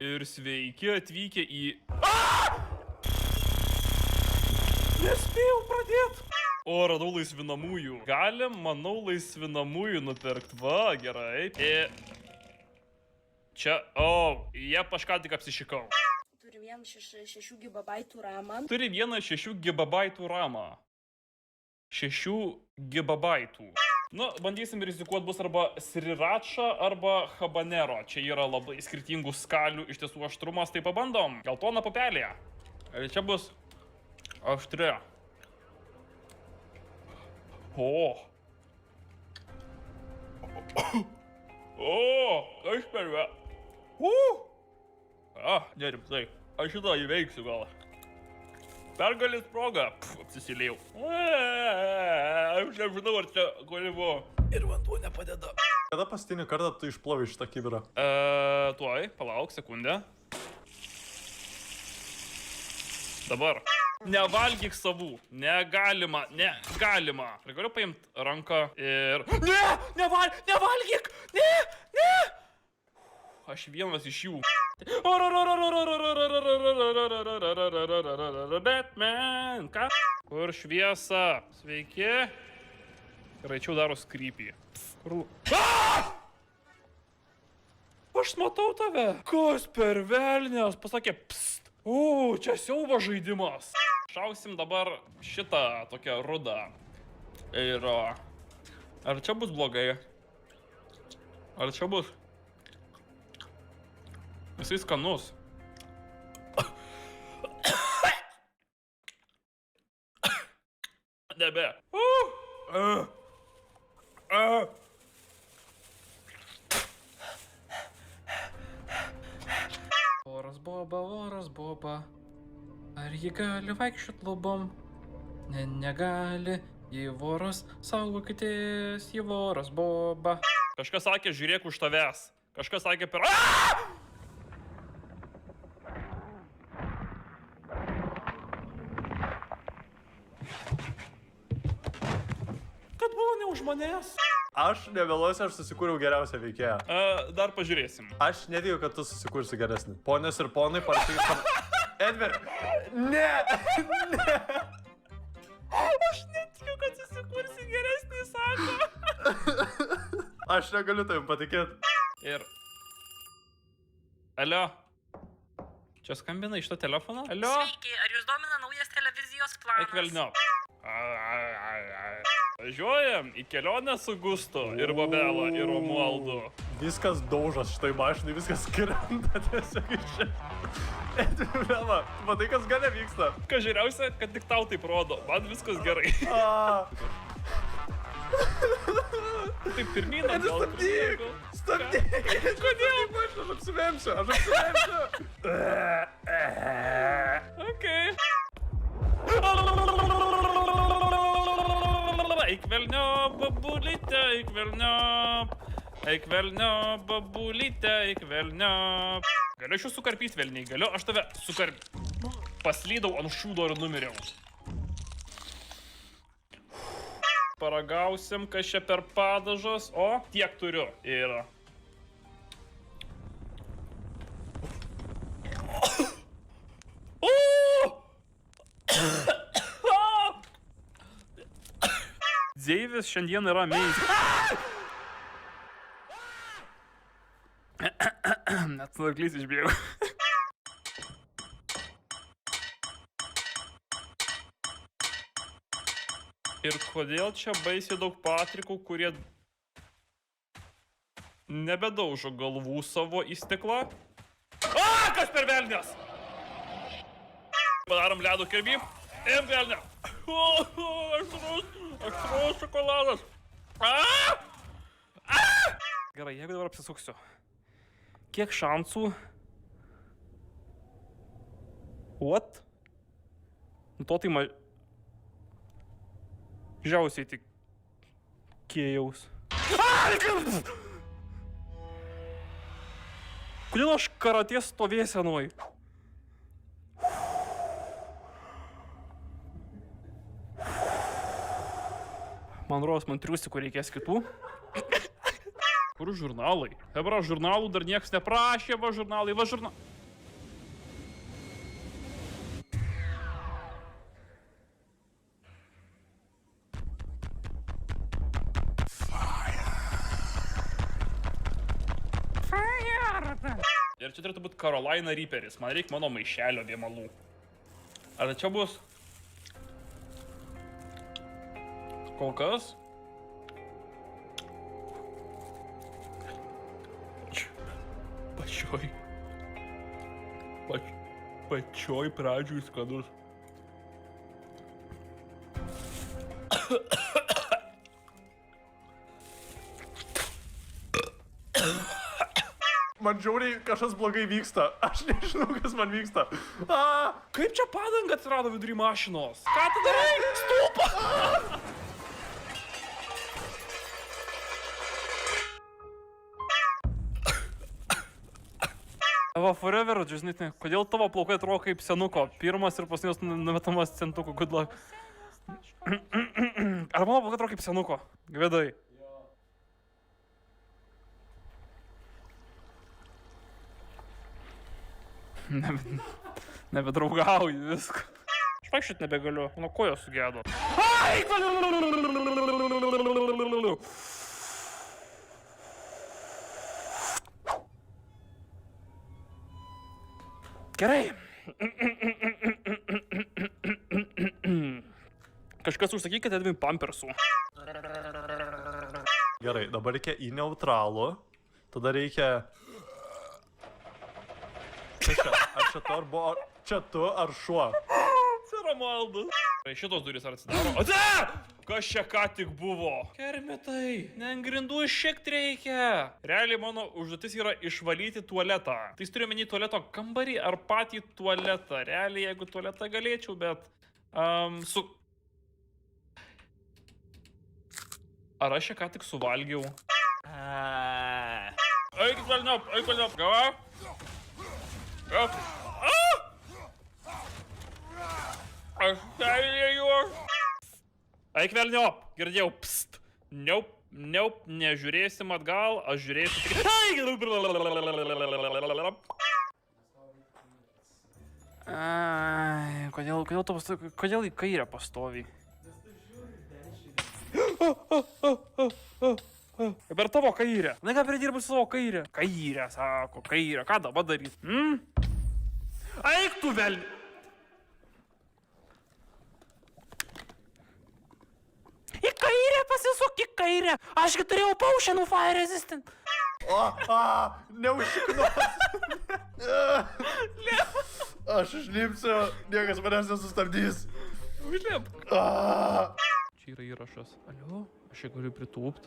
Ir sveiki atvykę į... Nespėjau pradėti. O, radau laisvinamųjų. Galim, manau, laisvinamųjų nupirkt. Va, gerai. Čia, jie kažką tik apsišikau. Turi vieną 6 GB ramą. Turi vieną 6 GB ramą. 6 GB. Nu, bandysim rizikuoti bus arba sriracha, arba habanero. Čia yra labai skirtingų skalių, iš tiesų aštrumas, tai pabandom. Geltona pupelė. Ir čia bus aštri. Aš pervė. Nerimtai. Aš šitą įveiksiu gal. Pergalės proga. Apsisilėjau. Aš nežinau, ar čia kuri buvo. Ir vanduo nepadeda. Kada paskutinį kartą tu išplovai šitą kibirą? Tuoj, palauk sekundę. Dabar. Nevalgyk savų. Negalima. Ar galiu paimti ranką ir... Nevalgyk! Ne! Aš vienas iš jų. Batman, ką? Kur šviesa? Sveiki. Raičiau daro skrypį. Aš matau tave. Kas per velnias? Pasakė, pst. Čia siaubo žaidimas. Šausim dabar šitą tokią rudą. Ir... Ar čia bus blogai? Ar čia bus? Jisai skanus. Nebe. Voras boba. Ar ji gali vaikščiot lubom? Negali. Ji voras, saugokitės, ji voras boba. Kažkas sakė, žiūrėk už tavęs. Kažkas sakė per... Kad buvo ne už manęs. Aš nemeluosiu, aš susikūriau geriausią veikėją. Dar pažiūrėsim. Aš netikiu, kad tu susikursi geresnį. Ponios ir ponai, parašykit... Edver! Ne! Aš netikiu, kad susikursi geresnį, sako. Aš negaliu tavim patikėti. Ir... Alio. Čia skambina iš to telefono? Alio. Sveiki, ar jūs domina naujas televizijos planas? Eik velniop. Važiuojam į kelionę su Gustu ir Bobela ir Romualdu. Viskas daužas šitoj mašinai, viskas krenta tiesiog iš čia. Edvila, matai, kas gale vyksta? Kas žiūriausia, kad tik tau taip rodo. Man viskas gerai. Taip pirmyn, atgal. Stabdyk! Kodėl? Aš apsivemsiu. Okei. Eik velniop, babulyte, eik velniop. Eik velniop, babulyte, eik velniop. Galiu aš jūs sukarpyti velniai, galiu aš tave paslydau ant šūdo ir numiriau. Paragausim, kas čia per padažas. O, tiek turiu. Ir... Deivis šiandien yra amazing. Net snarklys išbėgo. Ir kodėl čia baisiai daug patrikų, kurie nebedaužo galvų savo į stiklą? Kas per velnias? Padarom ledo kirbį. Im velnio. Aštrus šokoladas. Gerai, jeigu dabar apsisuksiu. Kiek šansų? What? Nu to tai mažiausiai tik kėjaus. Kodėl aš karatės stovėsenoj? Man rodos, man triusikų reikės kitų. Kur žurnalai? Hebra, žurnalų dar nieks neprašė, va žurnalai, Ir čia turėtų būti Carolina Reaperis. Man reikia mano maišelio vėmalų. Ar čia bus? Kol kas? Pačioj pradžioj skanus. Man žiauriai kažkas blogai vyksta. Aš nežinau, kas man vyksta. Kaip čia padanga atsirado vidury mašinos? Ką tu darai? Stulpa! Va, forever, žinai, kodėl tavo plaukai atrodo kaip senuko? Pirmas ir paskutinis numetamas centukų, good luck. Ar mano plaukai atrodo kaip senuko? Gvedai. Nebedraugauju viską. Aš vaikščiot nebegaliu, mano kojos sugedo. Ai! Gerai. Kažkas užsakykite Edvin pampersų. Gerai, dabar reikia į neutralų. Tada reikia... Kas čia? Ar čia tu ar buvo... Čia tu ar šuo? Čia Romualdas. Šitos durys ar atsidaro? Ate! Kas čia ką tik buvo? Kermitai, ne ant grindų šiek reikia. Realiai mano užduotis yra išvalyti tualetą. Tai turiu menį tualeto kambarį ar patį tualetą. Realiai, jeigu tualetą galėčiau, bet... Ar aš čia ką tik suvalgiau? Eikit velniop, gava? Aš perėjau. Eik velniop, girdėjau, pst. Neup, nežiūrėsim atgal, aš žiūrėsiu tik... Ai, kodėl į kairę pastovi? Per tavo kairę. Na ką pridirbu su savo kairę? Kairę, sako, kairę. Ką dabar daryt? Eik tu velni. Į kairę pasisuk, į kairę. Ašgi turėjau potionų fire resistant. Neužšiknuos. Aš išlipsiu, niekas manęs nesustabdys. Užlėp. Čia yra įrašas. Alio, aš čia galiu pritūpt.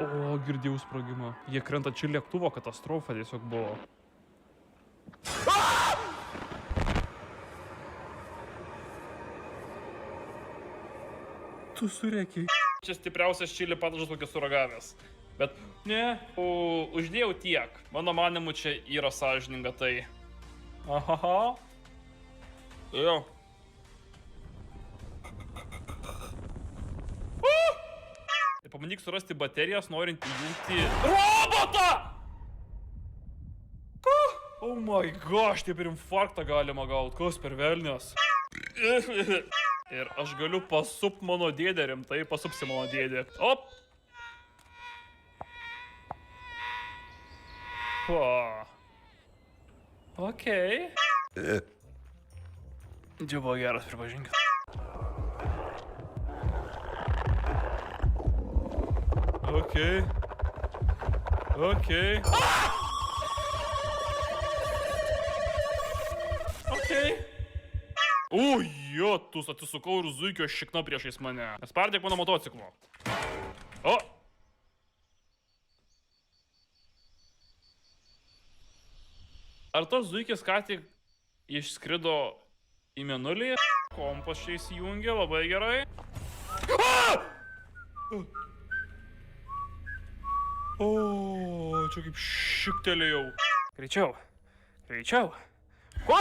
O, girdėjau sprogimą. Jie krenta čia lėktuvo katastrofa tiesiog buvo. Tu surėkiai. Čia stipriausias čili padažas kokį suragavęs. Bet, ne, uždėjau tiek. Mano manimu čia yra sąžininga tai. Aha. Jo. Tai pabandyk surasti baterijas, norint įjungti... ROBOTą! Ką? Oh my gosh, taip ir infarktą galima gaut. Kas per velnias? Ir aš galiu pasupt mano dėdę, rimtai pasupsi mano dėdę. Op! Okei. Čia buvo geras, pripažinkit. Okei. Okei. Okei. O, jotus, atsisukau ir zuikio šikna priešais mane. Nespardėk mano motociklo. O! Ar tas zuikis ką tik išskrido į mėnulį? Kompas čia įsijungė, labai gerai. O, čia kaip šiktelėjau. Greičiau. Greičiau. Jau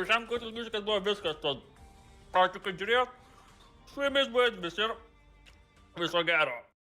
šiam kartus biškas buvo viskas, tad ačiū, kad žiūrėjot. Su jumis buvo Edvis ir viso gero.